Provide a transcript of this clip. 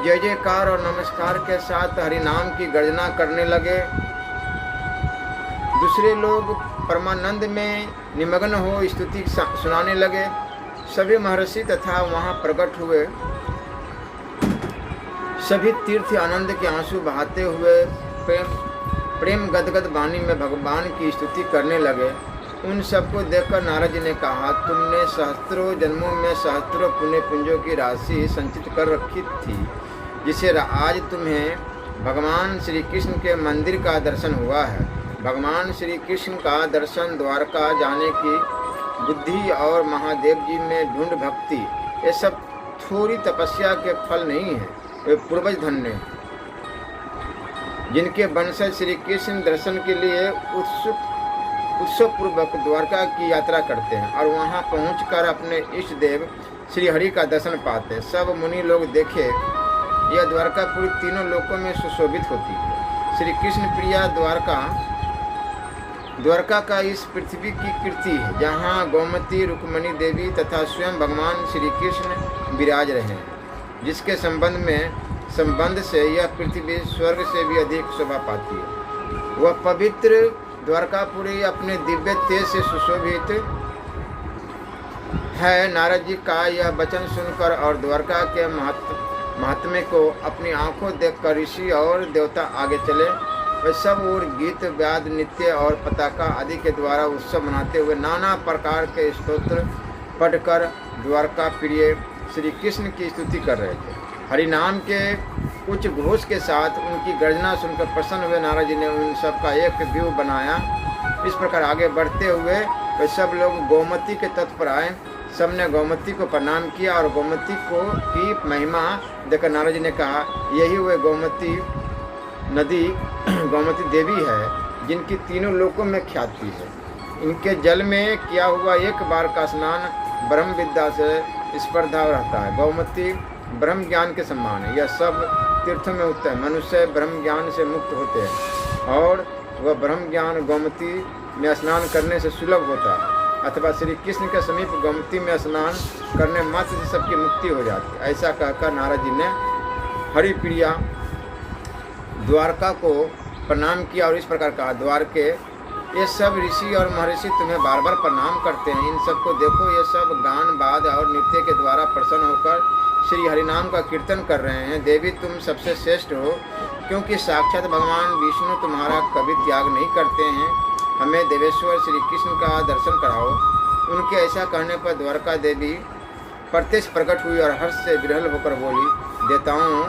जय जयकार और नमस्कार के साथ हरि नाम की गर्जना करने लगे। दूसरे लोग परमानंद में निमग्न हो स्तुति सुनाने लगे। सभी महर्षि तथा वहाँ प्रकट हुए सभी तीर्थ आनंद के आंसू बहाते हुए प्रेम गदगद वाणी में भगवान की स्तुति करने लगे। उन सबको देखकर नारद जी ने कहा, तुमने सहस्त्रों जन्मों में सहस्त्रों पुण्य पुंजों की राशि संचित कर रखी थी, जिसे आज तुम्हें भगवान श्री कृष्ण के मंदिर का दर्शन हुआ है। भगवान श्री कृष्ण का दर्शन द्वारका जाने की बुद्धि और महादेव जी में ढूंढ भक्ति, ये सब थोड़ी तपस्या के फल नहीं है, वे पूर्वज धन्य जिनके वंशज श्री कृष्ण दर्शन के लिए उत्सव पूर्वक द्वारका की यात्रा करते हैं और वहां पहुंचकर अपने इष्ट देव श्री हरि का दर्शन पाते हैं। सब मुनि लोग देखे, यह द्वारकापुरी तीनों लोकों में सुशोभित होती है। श्री कृष्ण प्रिया द्वारका का इस पृथ्वी की कीर्ति है, जहाँ गोमती रुक्मणी देवी तथा स्वयं भगवान श्री कृष्ण विराज रहे हैं, जिसके संबंध से यह पृथ्वी स्वर्ग से भी अधिक शोभा पाती है। वह पवित्र द्वारकापुरी अपने दिव्य तेज से सुशोभित है। नारद जी का यह वचन सुनकर और द्वारका के महात्म्य को अपनी आंखों देखकर ऋषि और देवता आगे चले। वे सब और गीत वाद नृत्य और पताका आदि के द्वारा उत्सव मनाते हुए नाना प्रकार के स्तोत्र पढ़कर द्वारका प्रिय श्री कृष्ण की स्तुति कर रहे थे। हरिनाम के उच्च घोष के साथ उनकी गर्जना सुनकर प्रसन्न हुए नारद जी ने उन सब का एक व्यूह बनाया। इस प्रकार आगे बढ़ते हुए वे सब लोग गोमती के तट पर आए। सबने गोमती को प्रणाम किया और गोमती की महिमा देखकर नारद जी ने कहा, यही वह गोमती नदी गोमती देवी है, जिनकी तीनों लोकों में ख्याति है। इनके जल में किया हुआ एक बार का स्नान ब्रह्म विद्या से स्पर्धा रहता है। गोमती ब्रह्म ज्ञान के समान है। यह सब तीर्थों में उत्तम है। मनुष्य ब्रह्म ज्ञान से मुक्त होते हैं और वह ब्रह्म ज्ञान गोमती में स्नान करने से सुलभ होता है, अथवा श्री कृष्ण के समीप गोमती में स्नान करने मात्र से सबकी मुक्ति हो जाती है। ऐसा कहकर नारद जी ने हरिप्रिया द्वारका को प्रणाम किया और इस प्रकार कहा, द्वारके ये सब ऋषि और महर्षि तुम्हें बार बार प्रणाम करते हैं। इन सबको देखो, ये सब गान वाद और नृत्य के द्वारा प्रसन्न होकर श्री हरिनाम का कीर्तन कर रहे हैं। देवी तुम सबसे श्रेष्ठ हो, क्योंकि साक्षात भगवान विष्णु तुम्हारा कभी त्याग नहीं करते हैं। हमें देवेश्वर श्री कृष्ण का दर्शन कराओ। उनके ऐसा कहने पर द्वारका देवी प्रत्यक्ष प्रकट हुई और हर्ष से विह्वल होकर बोली, देवताओं